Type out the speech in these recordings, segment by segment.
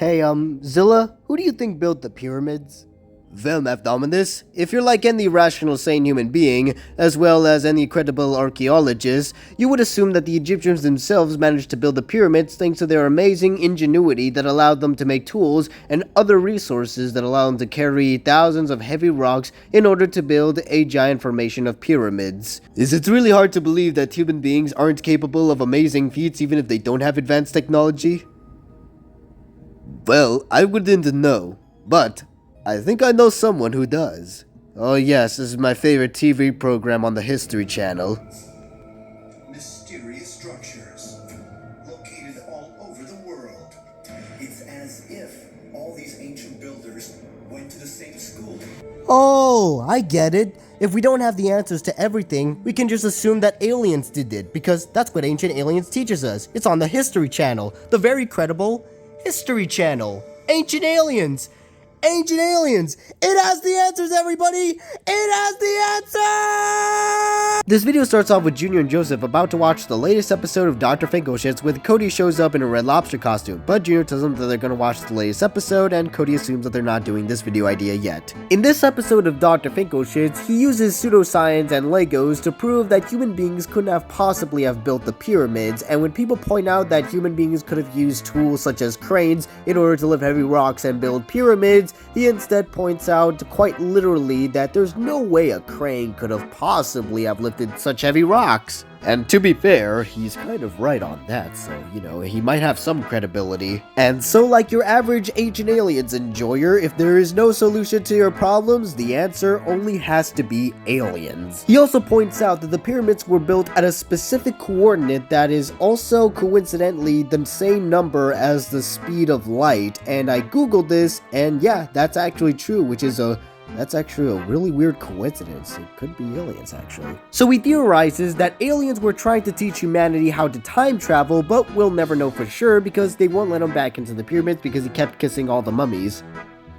Hey, Zilla, who do you think built the pyramids? Well, Mafdominus, if you're like any rational, sane human being, as well as any credible archaeologist, you would assume that the Egyptians themselves managed to build the pyramids thanks to their amazing ingenuity that allowed them to make tools and other resources that allow them to carry thousands of heavy rocks in order to build a giant formation of pyramids. It's really hard to believe that human beings aren't capable of amazing feats even if they don't have advanced technology. Well, I wouldn't know, but I think I know someone who does. Oh yes, this is my favorite TV program on the History Channel. Mysterious structures located all over the world. It's as if all these ancient builders went to the same school. Oh, I get it. If we don't have the answers to everything, we can just assume that aliens did it, because that's what Ancient Aliens teaches us. It's on the History Channel, the very credible History Channel. Ancient Aliens! Ancient Aliens! It has the answers, everybody! It has the answer! This video starts off with Junior and Joseph about to watch the latest episode of Dr. Finkelshit's with Cody shows up in a Red Lobster costume, but Junior tells them that they're gonna watch the latest episode, and Cody assumes that they're not doing this video idea yet. In this episode of Dr. Finkelshit's, he uses pseudoscience and Legos to prove that human beings couldn't have possibly have built the pyramids, and when people point out that human beings could have used tools such as cranes in order to lift heavy rocks and build pyramids, he instead points out quite literally that there's no way a crane could have possibly have lifted such heavy rocks. And to be fair, he's kind of right on that, so, he might have some credibility. And so like your average Ancient Aliens enjoyer, if there is no solution to your problems, the answer only has to be aliens. He also points out that the pyramids were built at a specific coordinate that is also coincidentally the same number as the speed of light, and I googled this, and yeah, that's actually true, that's actually a really weird coincidence. It could be aliens, actually. So he theorizes that aliens were trying to teach humanity how to time travel, but we'll never know for sure because they won't let him back into the pyramids because he kept kissing all the mummies.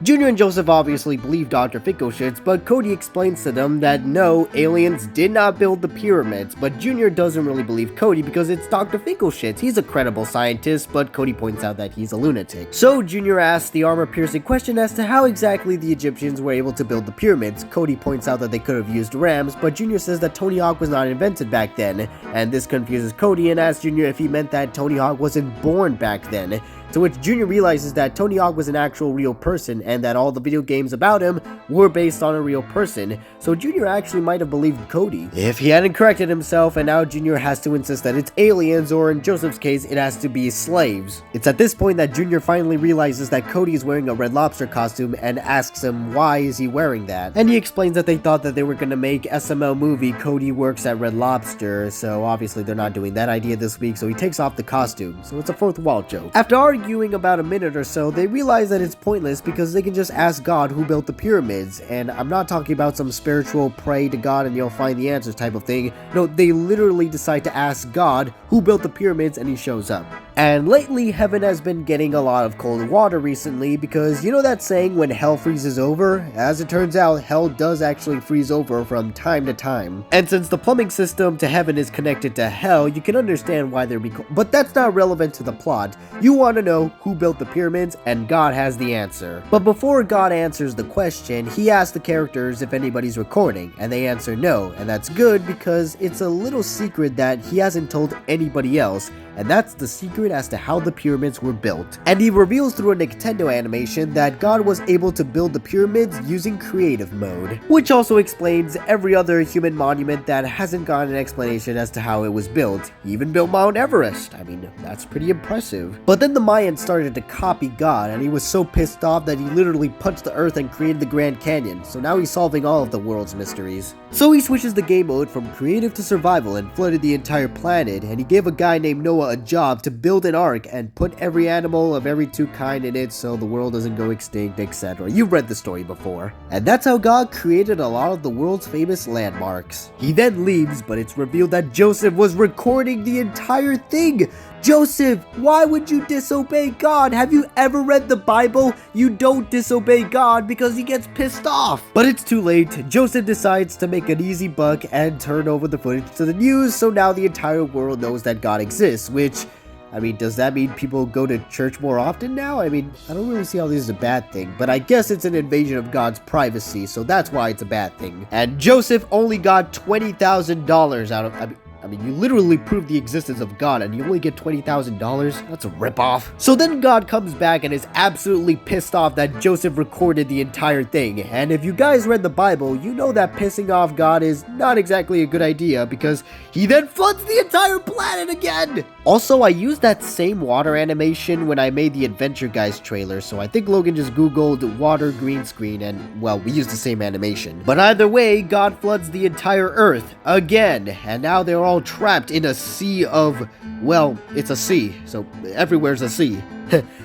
Junior and Joseph obviously believe Dr. Finkelshit's, but Cody explains to them that no, aliens did not build the pyramids, but Junior doesn't really believe Cody because it's Dr. Finkelshit's. He's a credible scientist, but Cody points out that he's a lunatic. So Junior asks the armor-piercing question as to how exactly the Egyptians were able to build the pyramids. Cody points out that they could have used rams, but Junior says that Tony Hawk was not invented back then, and this confuses Cody and asks Junior if he meant that Tony Hawk wasn't born back then. To which Junior realizes that Tony Hawk was an actual real person and that all the video games about him were based on a real person, so Junior actually might have believed Cody if he hadn't corrected himself, and now Junior has to insist that it's aliens, or in Joseph's case, it has to be slaves. It's at this point that Junior finally realizes that Cody is wearing a Red Lobster costume and asks him why is he wearing that, and he explains that they thought that they were gonna make SML Movie Cody Works at Red Lobster, so obviously they're not doing that idea this week, so he takes off the costume, so it's a fourth wall joke. After arguing about a minute or so, they realize that it's pointless because they can just ask God who built the pyramids, and I'm not talking about some spiritual pray to God and you'll find the answers type of thing. No, they literally decide to ask God who built the pyramids, and he shows up. And lately, heaven has been getting a lot of cold water recently because you know that saying when hell freezes over? As it turns out, hell does actually freeze over from time to time. And since the plumbing system to heaven is connected to hell, you can understand why there'd be cold. But that's not relevant to the plot. You want to know who built the pyramids, and God has the answer. But before God answers the question, he asks the characters if anybody's recording, and they answer no, and that's good because it's a little secret that he hasn't told anybody else, and that's the secret as to how the pyramids were built. And he reveals through a Nintendo animation that God was able to build the pyramids using creative mode, which also explains every other human monument that hasn't gotten an explanation as to how it was built. He even built Mount Everest. I mean, that's pretty impressive. But then the Mayans started to copy God, and he was so pissed off that he literally punched the earth and created the Grand Canyon, so now he's solving all of the world's mysteries. So he switches the game mode from creative to survival and flooded the entire planet, and he gave a guy named Noah a job to build an ark and put every animal of every two kind in it so the world doesn't go extinct, etc. You've read the story before. And that's how God created a lot of the world's famous landmarks. He then leaves, but it's revealed that Joseph was recording the entire thing. Joseph, why would you disobey God? Have you ever read the Bible? You don't disobey God because he gets pissed off. But it's too late. Joseph decides to make an easy buck and turn over the footage to the news, so now the entire world knows that God exists, which I mean, does that mean people go to church more often now? I mean, I don't really see how this is a bad thing, but I guess it's an invasion of God's privacy, so that's why it's a bad thing. And Joseph only got $20,000 out of, I mean, you literally prove the existence of God and you only get $20,000? That's a ripoff. So then God comes back and is absolutely pissed off that Joseph recorded the entire thing. And if you guys read the Bible, you know that pissing off God is not exactly a good idea because he then floods the entire planet again! Also, I used that same water animation when I made the Adventure Guys trailer, so I think Logan just googled water green screen and, well, we used the same animation. But either way, God floods the entire Earth again, and now they're all trapped in a sea of, well, it's a sea, so everywhere's a sea.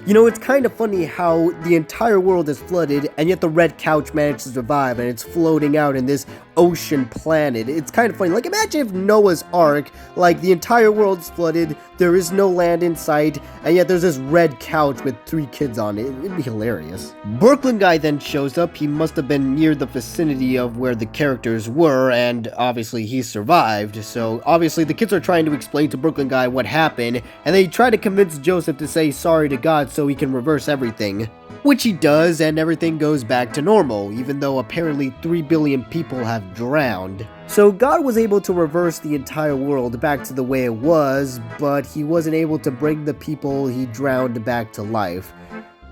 You know, it's kind of funny how the entire world is flooded, and yet the red couch managed to survive, and it's floating out in this ocean planet. It's kind of funny. Like, imagine if Noah's Ark, like, the entire world's flooded, there is no land in sight, and yet there's this red couch with 3 kids on it. It'd be hilarious. Brooklyn Guy then shows up. He must have been near the vicinity of where the characters were, and obviously he survived. So, obviously, the kids are trying to explain to Brooklyn Guy what happened, and they try to convince Joseph to say sorry to God so he can reverse everything. Which he does, and everything goes back to normal, even though apparently 3 billion people have drowned. So God was able to reverse the entire world back to the way it was, but he wasn't able to bring the people he drowned back to life.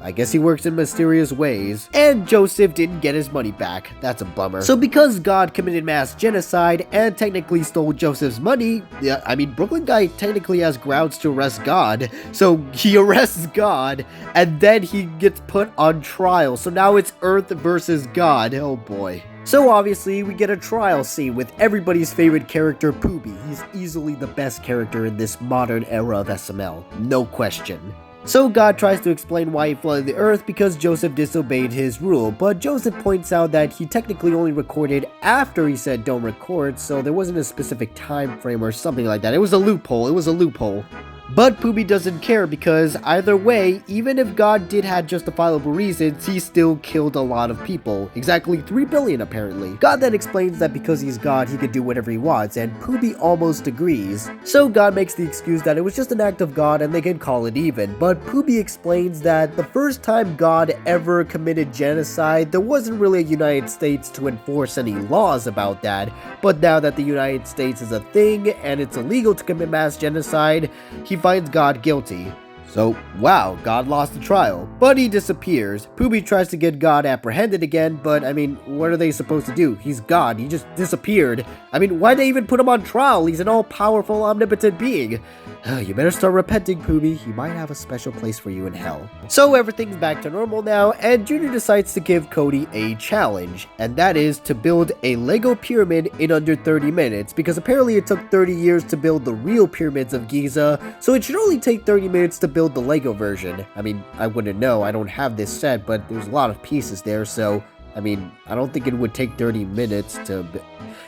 I guess he works in mysterious ways. And Joseph didn't get his money back. That's a bummer. So because God committed mass genocide and technically stole Joseph's money, I mean, Brooklyn Guy technically has grounds to arrest God. So he arrests God, and then he gets put on trial. So now it's Earth versus God. Oh boy. So obviously, we get a trial scene with everybody's favorite character, Poobie. He's easily the best character in this modern era of SML. No question. So God tries to explain why he flooded the earth because Joseph disobeyed his rule, but Joseph points out that he technically only recorded after he said don't record, so there wasn't a specific time frame or something like that. It was a loophole. But Poobie doesn't care because either way, even if God did have justifiable reasons, he still killed a lot of people. Exactly 3 billion apparently. God then explains that because he's God, he can do whatever he wants, and Poobie almost agrees. So God makes the excuse that it was just an act of God and they can call it even. But Poobie explains that the first time God ever committed genocide, there wasn't really a United States to enforce any laws about that. But now that the United States is a thing and it's illegal to commit mass genocide, he finds God guilty. So, wow, God lost the trial, but he disappears. Poobie tries to get God apprehended again, but I mean, what are they supposed to do? He's God, he just disappeared. I mean, why'd they even put him on trial? He's an all-powerful, omnipotent being. You better start repenting, Poobie. He might have a special place for you in hell. So everything's back to normal now, and Junior decides to give Cody a challenge, and that is to build a Lego pyramid in under 30 minutes, because apparently it took 30 years to build the real pyramids of Giza, so it should only take 30 minutes to build the Lego version. I mean, I wouldn't know, I don't have this set, but there's a lot of pieces there, so I mean, I don't think it would take 30 minutes to...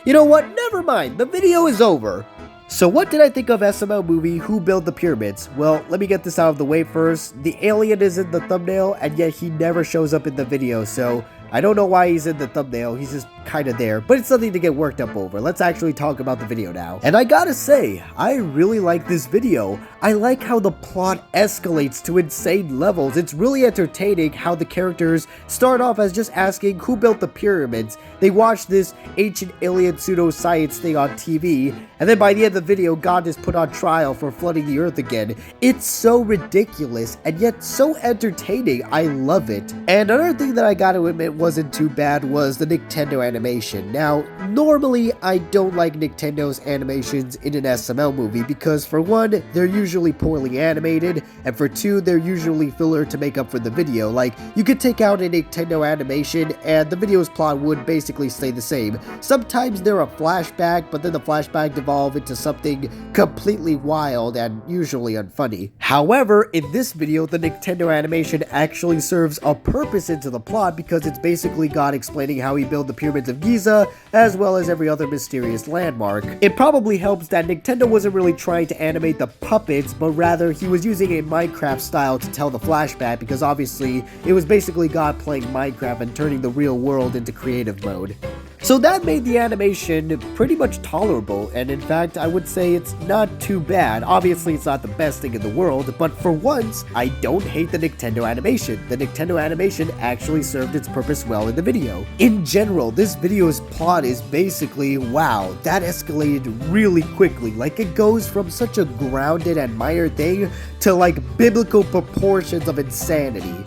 You know what? Never mind. The video is over. So what did I think of SML Movie, Who Built the Pyramids? Well, let me get this out of the way first. The alien is in the thumbnail, and yet he never shows up in the video, so I don't know why he's in the thumbnail. He's just kind of there, but it's something to get worked up over. Let's actually talk about the video now. And I gotta say, I really like this video. I like how the plot escalates to insane levels. It's really entertaining how the characters start off as just asking who built the pyramids. They watch this ancient alien pseudoscience thing on TV, and then by the end of the video, God is put on trial for flooding the earth again. It's so ridiculous, and yet so entertaining. I love it. And another thing that I gotta admit wasn't too bad was the Nintendo animation. Now, normally I don't like Nintendo's animations in an SML movie because for one, they're usually poorly animated, and for two, they're usually filler to make up for the video. Like, you could take out a Nintendo animation and the video's plot would basically stay the same. Sometimes they're a flashback, but then the flashback devolve into something completely wild and usually unfunny. However, in this video, the Nintendo animation actually serves a purpose into the plot because it's basically God explaining how he built the pyramids of Giza, as well as every other mysterious landmark. It probably helps that Nintendo wasn't really trying to animate the puppets, but rather he was using a Minecraft style to tell the flashback because obviously it was basically God playing Minecraft and turning the real world into creative mode. So that made the animation pretty much tolerable, and in fact, I would say it's not too bad. Obviously, it's not the best thing in the world, but for once, I don't hate the Nintendo animation. The Nintendo animation actually served its purpose well in the video. In general, this video's plot is basically, wow, that escalated really quickly. Like, it goes from such a grounded and minor thing to like biblical proportions of insanity.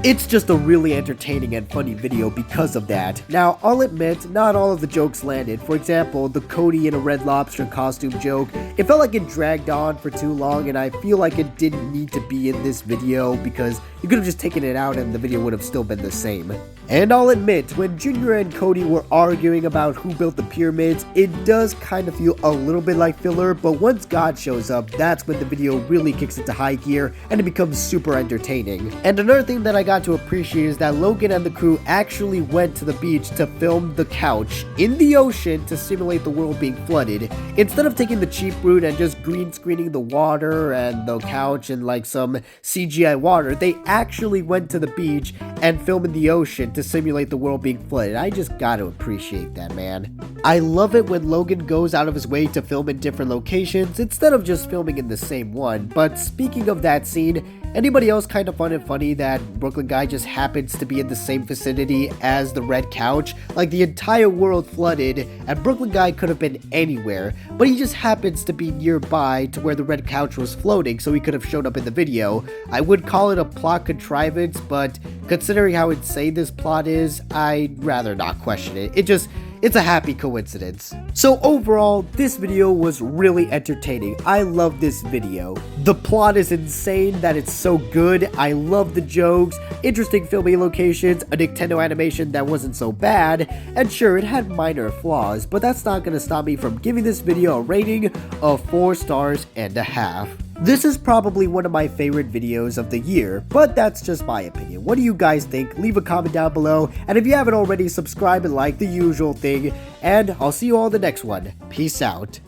It's just a really entertaining and funny video because of that. Now, I'll admit, not all of the jokes landed. For example, the Cody in a Red Lobster costume joke, it felt like it dragged on for too long, and I feel like it didn't need to be in this video because you could have just taken it out and the video would have still been the same. And I'll admit, when Junior and Cody were arguing about who built the pyramids, it does kind of feel a little bit like filler, but once God shows up, that's when the video really kicks into high gear and it becomes super entertaining. And another thing that I got to appreciate is that Logan and the crew actually went to the beach to film the couch in the ocean to simulate the world being flooded. Instead of taking the cheap route and just green screening the water and the couch and like some CGI water, they actually went to the beach and filmed in the ocean to simulate the world being flooded. I just gotta appreciate that, man. I love it when Logan goes out of his way to film in different locations instead of just filming in the same one. But speaking of that scene, anybody else kind of fun and funny that Brooklyn Guy just happens to be in the same vicinity as the red couch? Like, the entire world flooded and Brooklyn Guy could have been anywhere, but he just happens to be nearby to where the red couch was floating, so he could have showed up in the video. I would call it a plot contrivance, but considering how insane this plot is, I'd rather not question it. It's a happy coincidence. So overall, this video was really entertaining. I love this video. The plot is insane that it's so good. I love the jokes, interesting filming locations, a Nintendo animation that wasn't so bad, and sure, it had minor flaws, but that's not gonna stop me from giving this video a rating of 4 stars and a half. This is probably one of my favorite videos of the year, but that's just my opinion. What do you guys think? Leave a comment down below, and if you haven't already, subscribe and like the usual thing, and I'll see you all in the next one. Peace out.